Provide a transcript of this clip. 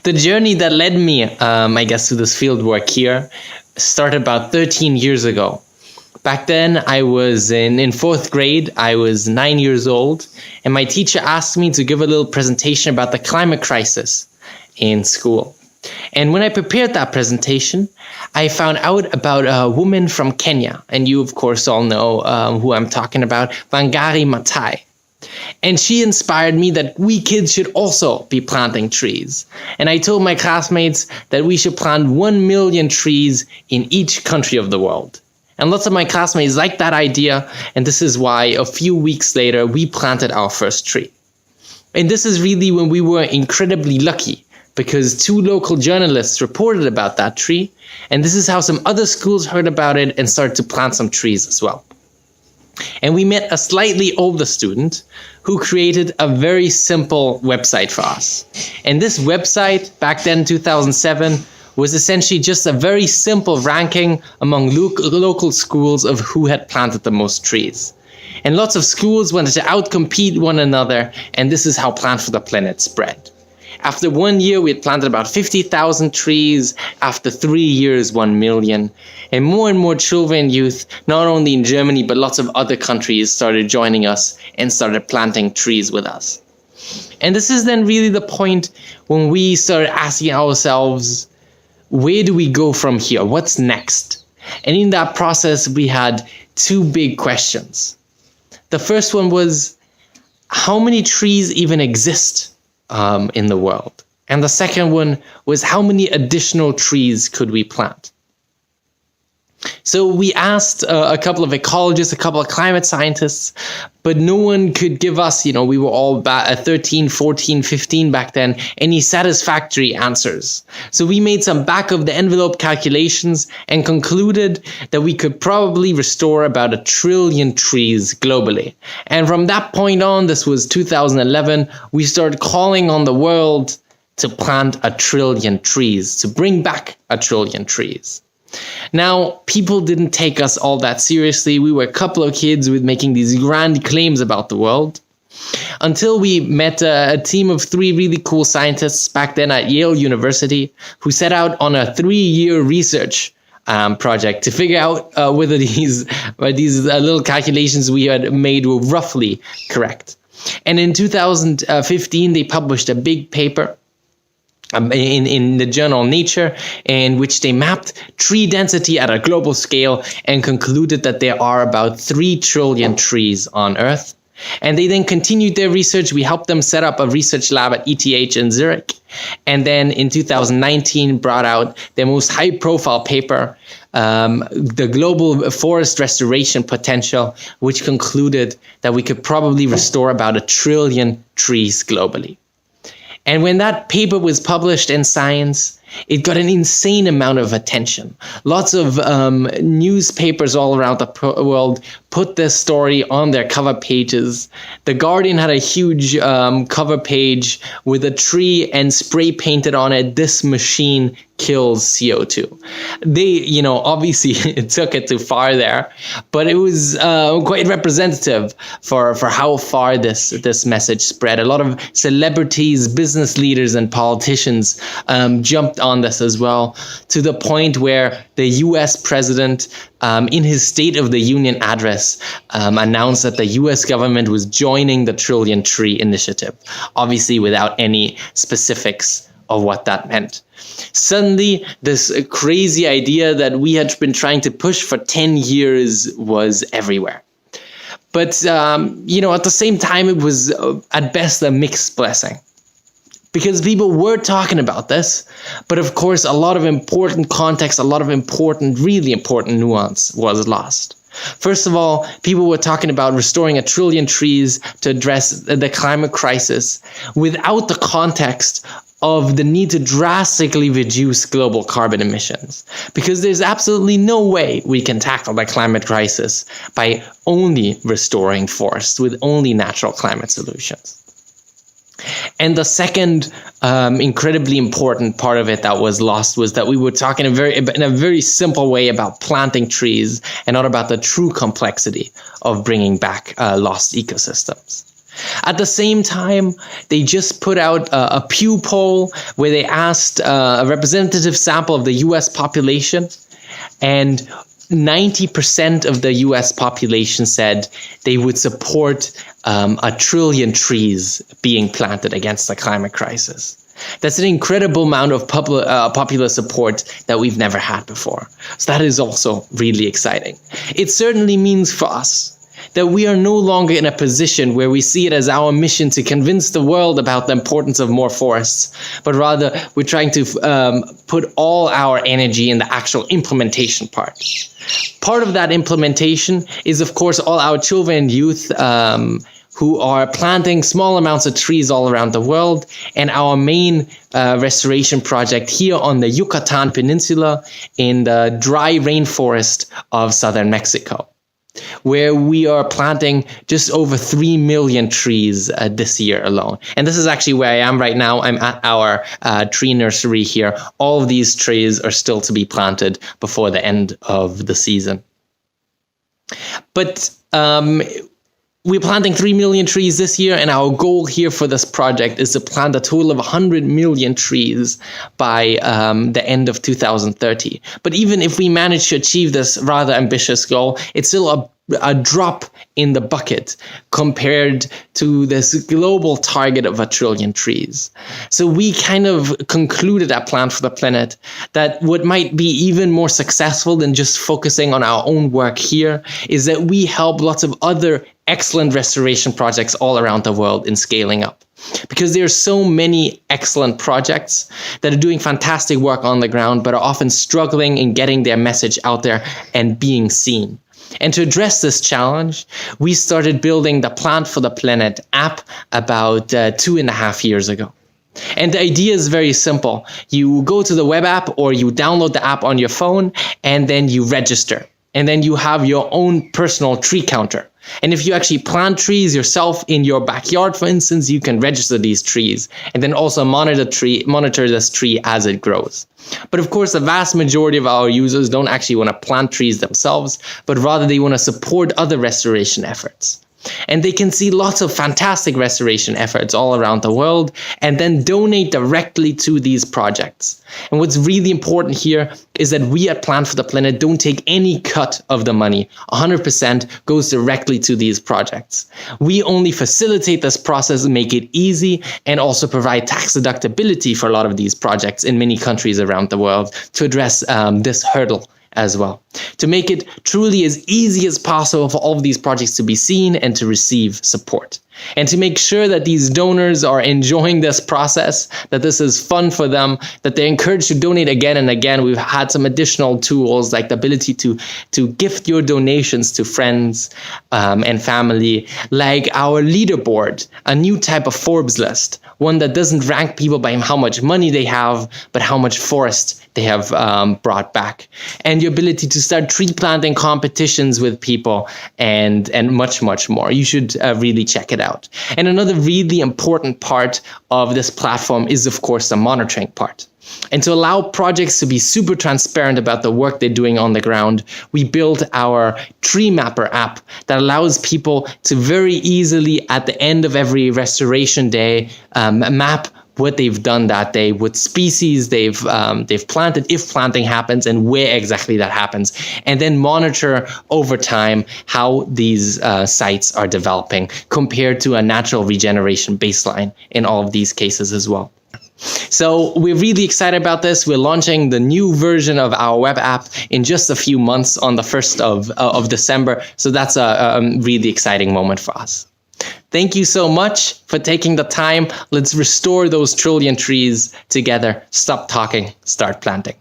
The journey that led me, I guess, to this field work here started about 13 years ago. Back then, I was in fourth grade. I was 9 years old, and my teacher asked me to give a little presentation about the climate crisis in school. And when I prepared that presentation, I found out about a woman from Kenya, and you, of course, all know who I'm talking about, Wangari Maathai. And she inspired me that we kids should also be planting trees. And I told my classmates that we should plant 1 million trees in each country of the world. And lots of my classmates liked that idea, and this is why a few weeks later we planted our first tree. And this is really when we were incredibly lucky, because 2 local journalists reported about that tree, and this is how some other schools heard about it and started to plant some trees as well. And we met a slightly older student who created a very simple website for us. And this website, back then, 2007, was essentially just a very simple ranking among local schools of who had planted the most trees. And lots of schools wanted to outcompete one another, and this is how Plant for the Planet spread. After 1 year, we had planted about 50,000 trees. After 3 years, 1 million. And more children, youth, not only in Germany, but lots of other countries started joining us and started planting trees with us. And this is then really the point when we started asking ourselves, where do we go from here? What's next? And in that process, we had 2 big questions. The first one was, how many trees even exist in the world? And the second one was, how many additional trees could we plant? So we asked a couple of ecologists, a couple of climate scientists, but no one could give us, we were all 13, 14, 15 back then, any satisfactory answers. So we made some back of the envelope calculations and concluded that we could probably restore about 1 trillion trees globally. And from that point on, this was 2011, we started calling on the world to plant 1 trillion trees, to bring back 1 trillion trees. Now, people didn't take us all that seriously. We were a couple of kids with making these grand claims about the world, until we met a team of 3 really cool scientists back then at Yale University who set out on a 3-year research project to figure out whether these little calculations we had made were roughly correct. And in 2015, they published a big paper in the journal Nature, in which they mapped tree density at a global scale and concluded that there are about 3 trillion trees on Earth. And they then continued their research. We helped them set up a research lab at ETH in Zurich. And then in 2019 brought out their most high-profile paper, the Global Forest Restoration Potential, which concluded that we could probably restore about 1 trillion trees globally. And when that paper was published in Science, it got an insane amount of attention. Lots of newspapers all around the world put this story on their cover pages. The Guardian had a huge cover page with a tree and spray painted on it, "This machine kills CO2. They, obviously it took it too far there, but it was quite representative for how far this message spread. A lot of celebrities, business leaders, and politicians jumped on this as well, to the point where the US president, in his State of the Union address, announced that the US government was joining the Trillion Tree Initiative, obviously without any specifics of what that meant. Suddenly, this crazy idea that we had been trying to push for 10 years was everywhere. But, at the same time, it was at best a mixed blessing. Because people were talking about this, but of course, a lot of important context, a lot of really important nuance was lost. First of all, people were talking about restoring 1 trillion trees to address the climate crisis without the context of the need to drastically reduce global carbon emissions. Because there's absolutely no way we can tackle the climate crisis by only restoring forests with only natural climate solutions. And the second incredibly important part of it that was lost was that we were talking in a very simple way about planting trees and not about the true complexity of bringing back lost ecosystems. At the same time, they just put out a Pew poll where they asked a representative sample of the US population, and 90% of the US population said they would support 1 trillion trees being planted against the climate crisis. That's an incredible amount of popular support that we've never had before. So that is also really exciting. It certainly means for us that we are no longer in a position where we see it as our mission to convince the world about the importance of more forests, but rather we're trying to put all our energy in the actual implementation part. Part of that implementation is, of course, all our children and youth who are planting small amounts of trees all around the world, and our main restoration project here on the Yucatán Peninsula in the dry rainforest of southern Mexico, where we are planting just over 3 million trees this year alone. And this is actually where I am right now. I'm at our tree nursery here. All of these trees are still to be planted before the end of the season. But we're planting 3 million trees this year, and our goal here for this project is to plant a total of 100 million trees by the end of 2030. But even if we manage to achieve this rather ambitious goal, it's still a drop in the bucket compared to this global target of 1 trillion trees. So we kind of concluded at Plant for the Planet that what might be even more successful than just focusing on our own work here is that we help lots of other excellent restoration projects all around the world in scaling up. Because there are so many excellent projects that are doing fantastic work on the ground, but are often struggling in getting their message out there and being seen. And to address this challenge, we started building the Plant for the Planet app about 2.5 years ago. And the idea is very simple. You go to the web app or you download the app on your phone, and then you register. And then you have your own personal tree counter. And if you actually plant trees yourself in your backyard, for instance, you can register these trees and then also monitor this tree as it grows. But of course, the vast majority of our users don't actually want to plant trees themselves, but rather they want to support other restoration efforts. And they can see lots of fantastic restoration efforts all around the world and then donate directly to these projects. And what's really important here is that we at Plant for the Planet don't take any cut of the money. 100% goes directly to these projects. We only facilitate this process and make it easy, and also provide tax deductibility for a lot of these projects in many countries around the world to address this hurdle as well, to make it truly as easy as possible for all of these projects to be seen and to receive support. And to make sure that these donors are enjoying this process, that this is fun for them, that they're encouraged to donate again and again, we've had some additional tools like the ability to gift your donations to friends and family, like our leaderboard, a new type of Forbes list, one that doesn't rank people by how much money they have, but how much forest they have brought back. And your ability to start tree planting competitions with people and much, much more. You should really check it out. And another really important part of this platform is, of course, the monitoring part. And to allow projects to be super transparent about the work they're doing on the ground, we built our Tree Mapper app that allows people to very easily, at the end of every restoration day, map what they've done that day, what species they've planted, if planting happens, and where exactly that happens, and then monitor over time how these sites are developing compared to a natural regeneration baseline in all of these cases as well. So we're really excited about this. We're launching the new version of our web app in just a few months on the 1st of December. So that's a really exciting moment for us. Thank you so much for taking the time. Let's restore those trillion trees together. Stop talking, start planting.